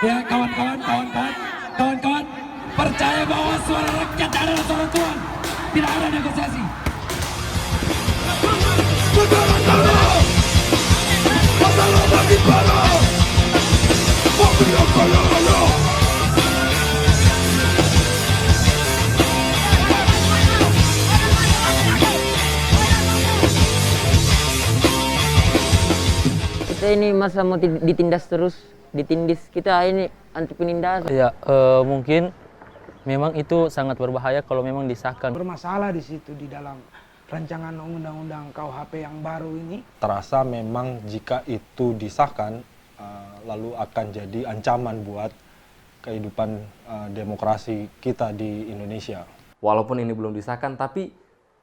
Ya kawan-kawan, percaya bahwa suara rakyat adalah suara Tuhan. Tidak ada negosiasi. Kita ini masa mau ditindas terus, ditindis, kita ini anti penindasan. Ya, mungkin memang itu sangat berbahaya kalau memang disahkan. Bermasalah di situ di dalam rancangan undang-undang KUHP yang baru ini. Terasa memang jika itu disahkan, lalu akan jadi ancaman buat kehidupan demokrasi kita di Indonesia. Walaupun ini belum disahkan, tapi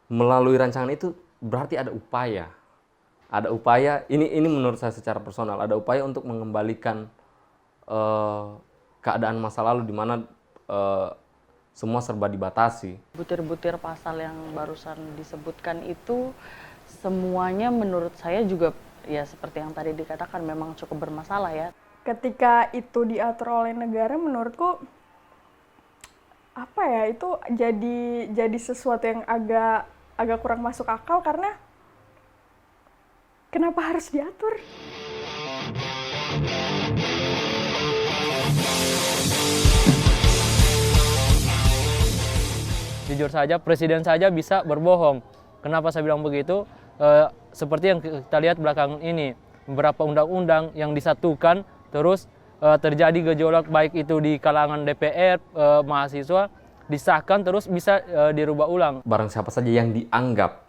melalui rancangan itu berarti ada upaya. Ada upaya, ini menurut saya secara personal, ada upaya untuk mengembalikan keadaan masa lalu di mana semua serba dibatasi. Butir-butir pasal yang barusan disebutkan itu semuanya menurut saya juga ya seperti yang tadi dikatakan memang cukup bermasalah ya. Ketika itu diatur oleh negara menurutku apa ya itu jadi sesuatu yang agak kurang masuk akal karena kenapa harus diatur? Jujur saja, presiden saja bisa berbohong. Kenapa saya bilang begitu? Seperti yang kita lihat belakangan ini, beberapa undang-undang yang disatukan, terus terjadi gejolak baik itu di kalangan DPR, mahasiswa, disahkan terus bisa dirubah ulang. Barang siapa saja yang dianggap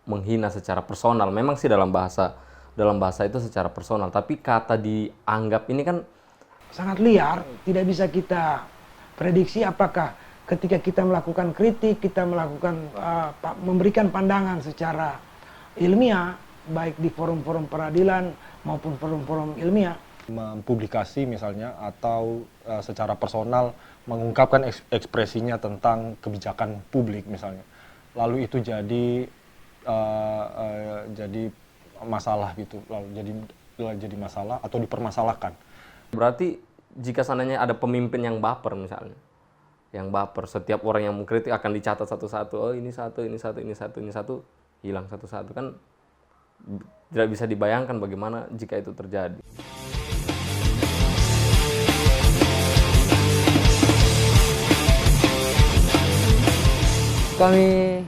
menghina secara personal, memang sih dalam bahasa itu secara personal, tapi kata dianggap ini kan Sangat liar, tidak bisa kita prediksi apakah ketika kita melakukan kritik, kita melakukan memberikan pandangan secara ilmiah, baik di forum-forum peradilan maupun forum-forum ilmiah. Mempublikasi misalnya atau secara personal mengungkapkan ekspresinya tentang kebijakan publik misalnya. Lalu itu jadi masalah gitu, lalu jadi masalah atau dipermasalahkan. berarti jika seandainya ada pemimpin yang baper misalnya, yang baper, setiap orang yang mengkritik akan dicatat satu-satu. Oh ini satu, hilang satu-satu, kan tidak bisa dibayangkan bagaimana jika itu terjadi. Kami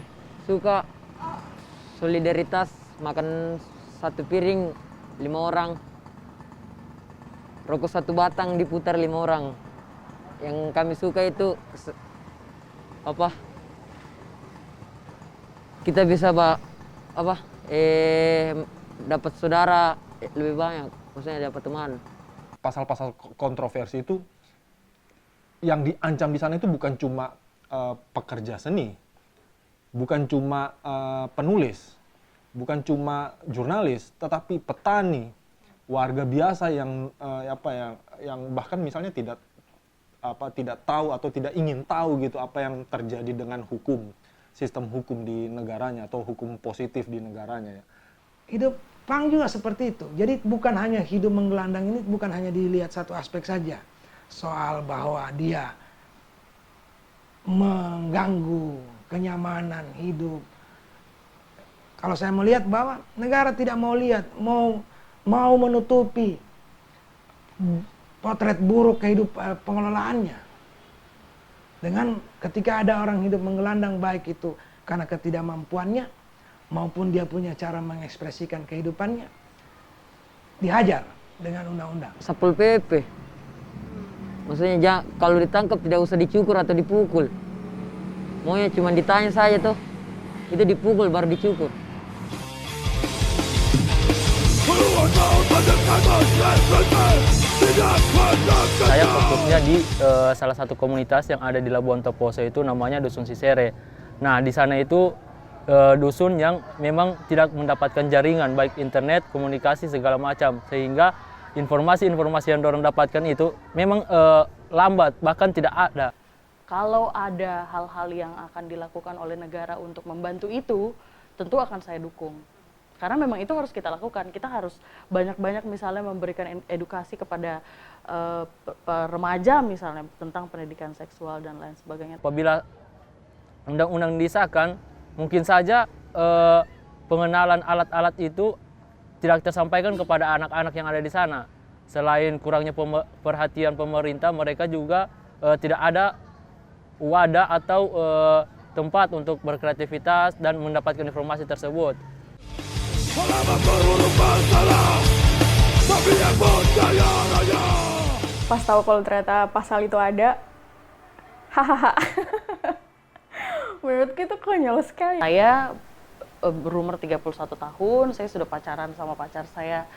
suka solidaritas, makan satu piring 5 orang, rokok 1 batang diputar 5 orang. Yang kami suka itu kita bisa dapat saudara lebih banyak, maksudnya dapat teman. Pasal-pasal kontroversi itu yang diancam di sana itu bukan cuma pekerja seni, bukan cuma penulis, bukan cuma jurnalis, tetapi petani, warga biasa yang bahkan misalnya tidak tahu atau tidak ingin tahu gitu apa yang terjadi dengan hukum, sistem hukum di negaranya atau hukum positif di negaranya. Hidup punk juga seperti itu. Jadi bukan hanya hidup menggelandang ini, bukan hanya dilihat satu aspek saja. Soal bahwa dia mengganggu kenyamanan hidup. Kalau saya melihat bahwa negara tidak mau lihat, mau menutupi potret buruk kehidupan pengelolaannya. Dengan ketika ada orang hidup menggelandang, baik itu karena ketidakmampuannya maupun dia punya cara mengekspresikan kehidupannya, dihajar dengan undang-undang. Satpol PP. Maksudnya kalau ditangkap tidak usah dicukur atau dipukul. Maunya cuma ditanya saja tuh. Itu dipukul baru dicukur. Saya fokusnya di salah satu komunitas yang ada di Labuan Toposo, itu namanya Dusun Sisere. Nah, di sana itu dusun yang memang tidak mendapatkan jaringan, baik internet, komunikasi, segala macam. Sehingga informasi-informasi yang dorong dapatkan itu memang lambat, bahkan tidak ada. Kalau ada hal-hal yang akan dilakukan oleh negara untuk membantu itu, tentu akan saya dukung. Karena memang itu harus kita lakukan. Kita harus banyak-banyak misalnya memberikan edukasi kepada remaja misalnya tentang pendidikan seksual dan lain sebagainya. Apabila undang-undang disahkan, mungkin saja pengenalan alat-alat itu tidak tersampaikan kepada anak-anak yang ada di sana. Selain kurangnya perhatian pemerintah, mereka juga tidak ada wadah atau tempat untuk berkreativitas dan mendapatkan informasi tersebut. Pas tahu kalau ternyata pasal itu ada, hahaha. Menurutku itu konyol sekali. Saya berumur 31 tahun, saya sudah pacaran sama pacar saya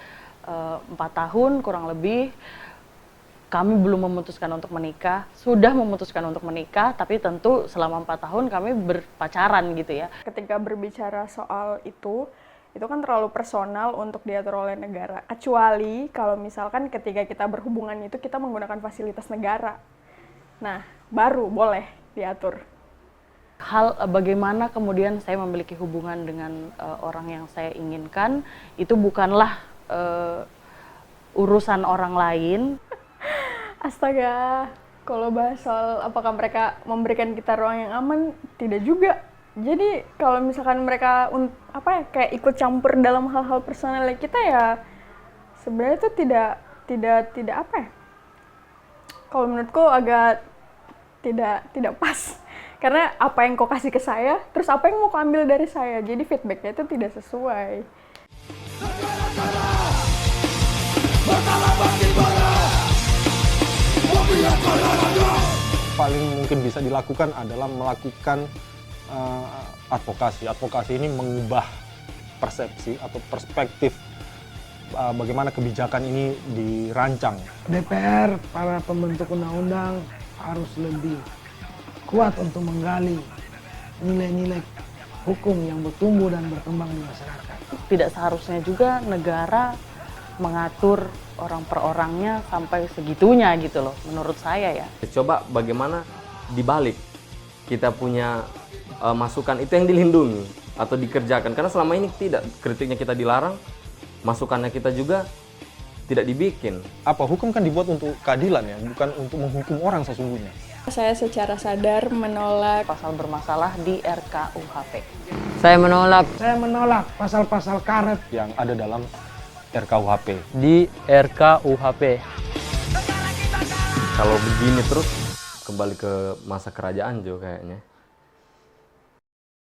4 tahun kurang lebih. Kami belum memutuskan untuk menikah, sudah memutuskan untuk menikah, tapi tentu selama 4 tahun kami berpacaran gitu ya. Ketika berbicara soal itu kan terlalu personal untuk diatur oleh negara. Kecuali kalau misalkan ketika kita berhubungan itu kita menggunakan fasilitas negara. Nah, baru boleh diatur. Hal bagaimana kemudian saya memiliki hubungan dengan orang yang saya inginkan, itu bukanlah urusan orang lain. Astaga, kalau bahas soal apakah mereka memberikan kita ruang yang aman, tidak juga. Jadi kalau misalkan mereka kayak ikut campur dalam hal-hal personal kita, ya sebenarnya itu tidak apa ya? Kalau menurutku agak tidak pas. Karena apa yang kau kasih ke saya, terus apa yang mau kau ambil dari saya. Jadi feedbacknya itu tidak sesuai. Paling mungkin bisa dilakukan adalah melakukan advokasi. Advokasi ini mengubah persepsi atau perspektif bagaimana kebijakan ini dirancang. DPR, para pembentuk undang-undang harus lebih kuat untuk menggali nilai-nilai hukum yang bertumbuh dan berkembang di masyarakat. Tidak seharusnya juga negara mengatur orang per orangnya sampai segitunya gitu loh, menurut saya ya. Coba bagaimana dibalik kita punya masukan itu yang dilindungi atau dikerjakan. Karena selama ini tidak, kritiknya kita dilarang, masukannya kita juga tidak dibikin. Apa, hukum kan dibuat untuk keadilan ya, bukan untuk menghukum orang sesungguhnya. Saya secara sadar menolak Pasal bermasalah di RKUHP. Saya menolak. Saya menolak pasal-pasal karet Yang ada dalam RKUHP. Di RKUHP. Kalau begini terus kembali ke masa kerajaan Jo kayaknya.